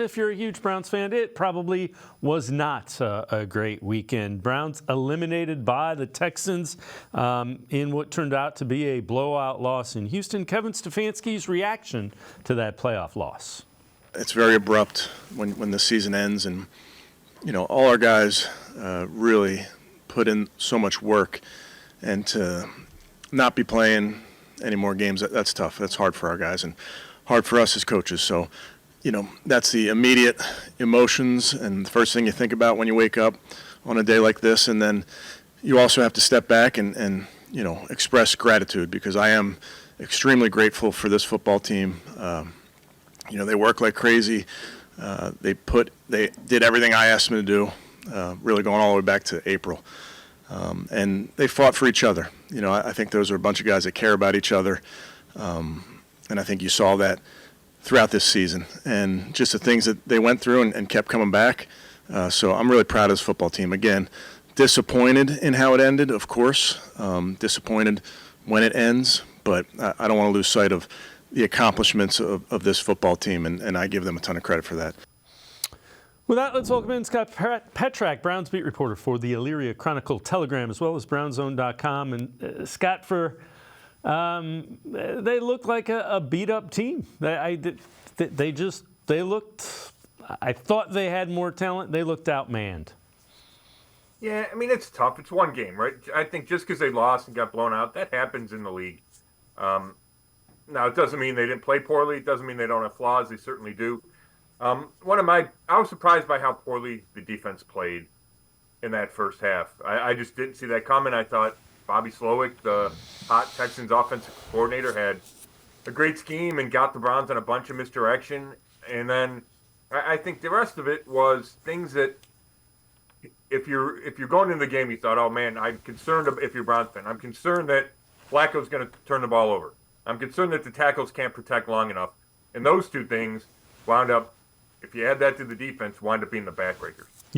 If you're a huge Browns fan, it probably was not a great weekend. Browns eliminated by the Texans in what turned out to be a blowout loss in Houston. Kevin Stefanski's reaction to that playoff loss. It's very abrupt when the season ends, and all our guys really put in so much work, and to not be playing any more games, that's tough. That's hard for our guys and hard for us as coaches. So that's the immediate emotions and the first thing you think about when you wake up on a day like this. And then you also have to step back and express gratitude, because I am extremely grateful for this football team. They work like crazy. They did everything I asked them to do, really going all the way back to April. And they fought for each other. I think those are a bunch of guys that care about each other. And I think you saw that throughout this season, and just the things that they went through and kept coming back. So I'm really proud of this football team. Again, disappointed in how it ended, of course. Disappointed when it ends, but I don't want to lose sight of the accomplishments of this football team, and I give them a ton of credit for that. With that, let's welcome in Scott Petrak, Browns beat reporter for the Elyria Chronicle-Telegram, as well as BrownsZone.com. And Scott, they look like a beat-up team. They looked. I thought they had more talent. They looked outmanned. Yeah, I mean, it's tough. It's one game, right? I think just because they lost and got blown out, that happens in the league. Now, it doesn't mean they didn't play poorly. It doesn't mean they don't have flaws. They certainly do. I was surprised by how poorly the defense played in that first half. I just didn't see that coming. I thought Bobby Slowick, the hot Texans offensive coordinator, had a great scheme and got the Browns on a bunch of misdirection. And then I think the rest of it was things that if you're going into the game, you thought, oh, man, I'm concerned if you're a Browns fan. I'm concerned that Flacco's going to turn the ball over. I'm concerned that the tackles can't protect long enough. And those two things wound up, if you add that to the defense, wind up being the backbreakers.